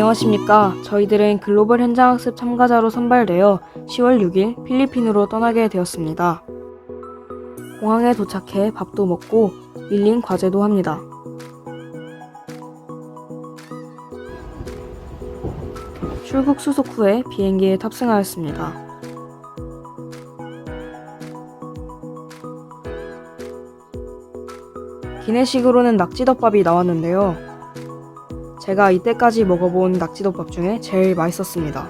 안녕하십니까. 저희들은 글로벌 현장학습 참가자로 선발되어 10월 6일 필리핀으로 떠나게 되었습니다. 공항에 도착해 밥도 먹고 밀린 과제도 합니다. 출국 수속 후에 비행기에 탑승하였습니다. 기내식으로는 낙지덮밥이 나왔는데요. 제가 이때까지 먹어본 낙지덮밥 중에 제일 맛있었습니다.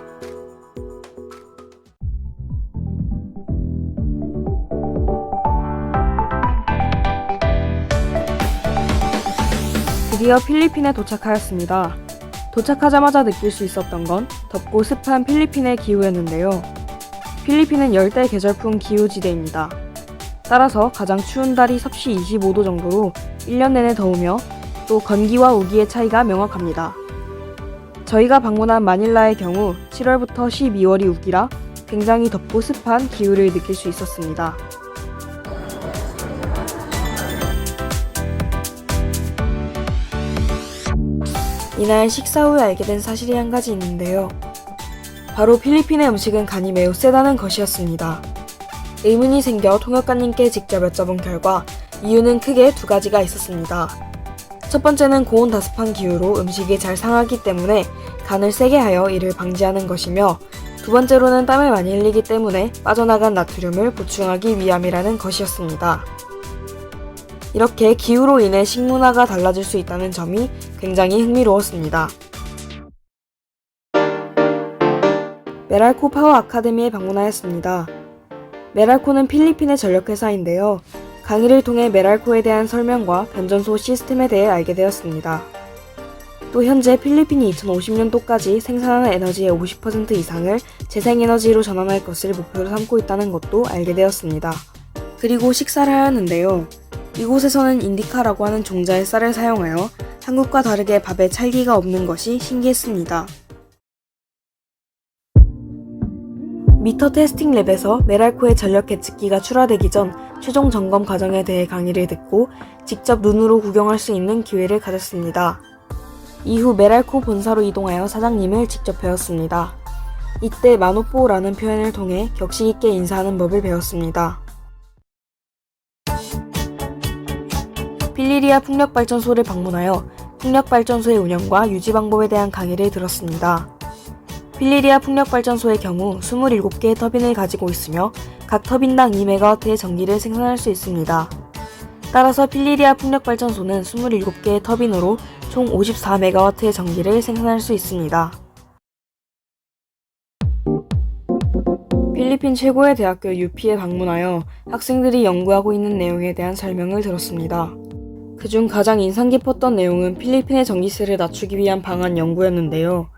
드디어 필리핀에 도착하였습니다. 도착하자마자 느낄 수 있었던 건 덥고 습한 필리핀의 기후였는데요. 필리핀은 열대 계절풍 기후지대입니다. 따라서 가장 추운 달이 섭씨 25도 정도로 1년 내내 더우며 또 건기와 우기의 차이가 명확합니다. 저희가 방문한 마닐라의 경우 7월부터 12월이 우기라 굉장히 덥고 습한 기후를 느낄 수 있었습니다. 이날 식사 후에 알게 된 사실이 한 가지 있는데요. 바로 필리핀의 음식은 간이 매우 세다는 것이었습니다. 의문이 생겨 통역관님께 직접 여쭤본 결과 이유는 크게 두 가지가 있었습니다. 첫 번째는 고온다습한 기후로 음식이 잘 상하기 때문에 간을 세게 하여 이를 방지하는 것이며, 두 번째로는 땀을 많이 흘리기 때문에 빠져나간 나트륨을 보충하기 위함이라는 것이었습니다. 이렇게 기후로 인해 식문화가 달라질 수 있다는 점이 굉장히 흥미로웠습니다. 메랄코 파워 아카데미에 방문하였습니다. 메랄코는 필리핀의 전력회사인데요. 강의를 통해 메랄코에 대한 설명과 변전소 시스템에 대해 알게 되었습니다. 또 현재 필리핀이 2050년도까지 생산하는 에너지의 50% 이상을 재생에너지로 전환할 것을 목표로 삼고 있다는 것도 알게 되었습니다. 그리고 식사를 하였는데요. 이곳에서는 인디카라고 하는 종자의 쌀을 사용하여 한국과 다르게 밥에 찰기가 없는 것이 신기했습니다. 미터 테스팅 랩에서 메랄코의 전력 계측기가 출하되기 전 최종 점검 과정에 대해 강의를 듣고 직접 눈으로 구경할 수 있는 기회를 가졌습니다. 이후 메랄코 본사로 이동하여 사장님을 직접 배웠습니다. 이때 마노뽀라는 표현을 통해 격식 있게 인사하는 법을 배웠습니다. 필리리아 풍력발전소를 방문하여 풍력발전소의 운영과 유지 방법에 대한 강의를 들었습니다. 필리리아 풍력발전소의 경우 27개의 터빈을 가지고 있으며 각 터빈당 2MW의 전기를 생산할 수 있습니다. 따라서 필리리아 풍력발전소는 27개의 터빈으로 총 54MW의 전기를 생산할 수 있습니다. 필리핀 최고의 대학교 UP에 방문하여 학생들이 연구하고 있는 내용에 대한 설명을 들었습니다. 그중 가장 인상 깊었던 내용은 필리핀의 전기세를 낮추기 위한 방안 연구였는데요.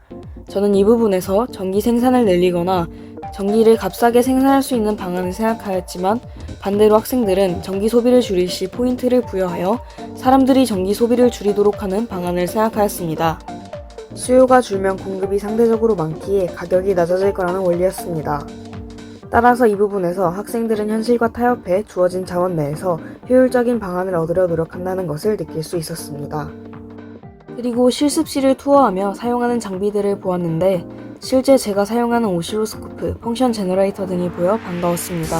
저는 이 부분에서 전기 생산을 늘리거나 전기를 값싸게 생산할 수 있는 방안을 생각하였지만, 반대로 학생들은 전기 소비를 줄일 시 포인트를 부여하여 사람들이 전기 소비를 줄이도록 하는 방안을 생각하였습니다. 수요가 줄면 공급이 상대적으로 많기에 가격이 낮아질 거라는 원리였습니다. 따라서 이 부분에서 학생들은 현실과 타협해 주어진 자원 내에서 효율적인 방안을 얻으려 노력한다는 것을 느낄 수 있었습니다. 그리고 실습실을 투어하며 사용하는 장비들을 보았는데 실제 제가 사용하는 오실로스코프, 펑션 제너레이터 등이 보여 반가웠습니다.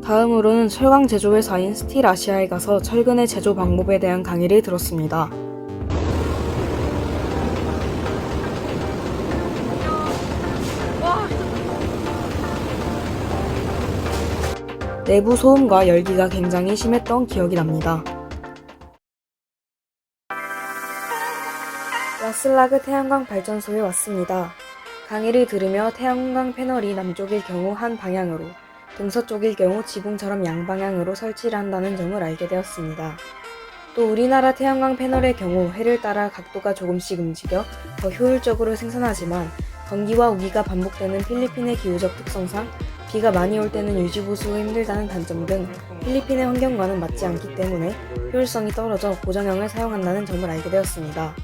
다음으로는 철강 제조회사인 스틸 아시아에 가서 철근의 제조 방법에 대한 강의를 들었습니다. 내부 소음과 열기가 굉장히 심했던 기억이 납니다. 라슬라그 태양광 발전소에 왔습니다. 강의를 들으며 태양광 패널이 남쪽일 경우 한 방향으로, 동서쪽일 경우 지붕처럼 양방향으로 설치를 한다는 점을 알게 되었습니다. 또 우리나라 태양광 패널의 경우 해를 따라 각도가 조금씩 움직여 더 효율적으로 생산하지만, 건기와 우기가 반복되는 필리핀의 기후적 특성상 비가 많이 올 때는 유지보수가 힘들다는 단점 등 필리핀의 환경과는 맞지 않기 때문에 효율성이 떨어져 고정형을 사용한다는 점을 알게 되었습니다.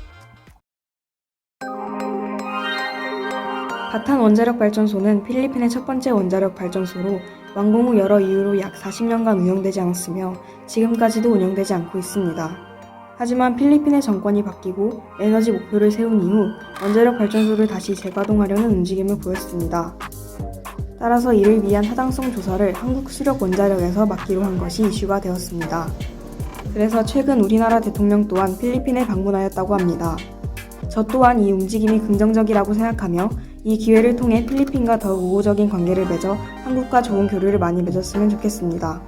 바탄 원자력 발전소는 필리핀의 첫 번째 원자력 발전소로 완공 후 여러 이유로 약 40년간 운영되지 않았으며 지금까지도 운영되지 않고 있습니다. 하지만 필리핀의 정권이 바뀌고 에너지 목표를 세운 이후 원자력 발전소를 다시 재가동하려는 움직임을 보였습니다. 따라서 이를 위한 타당성 조사를 한국수력원자력에서 맡기로 한 것이 이슈가 되었습니다. 그래서 최근 우리나라 대통령 또한 필리핀에 방문하였다고 합니다. 저 또한 이 움직임이 긍정적이라고 생각하며 이 기회를 통해 필리핀과 더욱 우호적인 관계를 맺어 한국과 좋은 교류를 많이 맺었으면 좋겠습니다.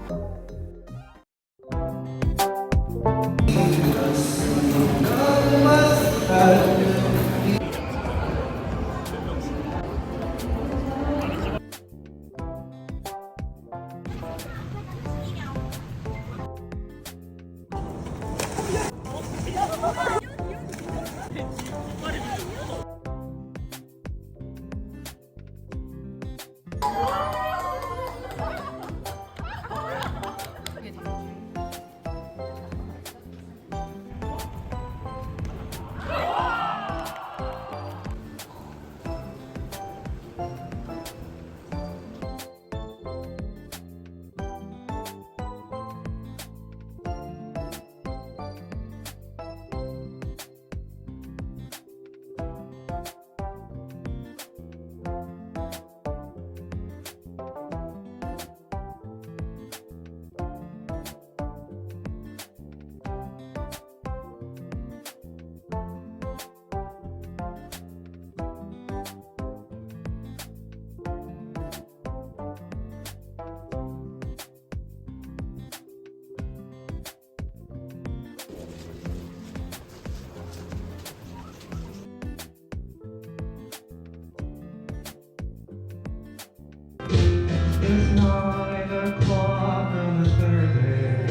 It's 9 o'clock on a Saturday.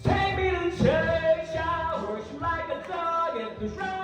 Take me to church, I worship like a dog at the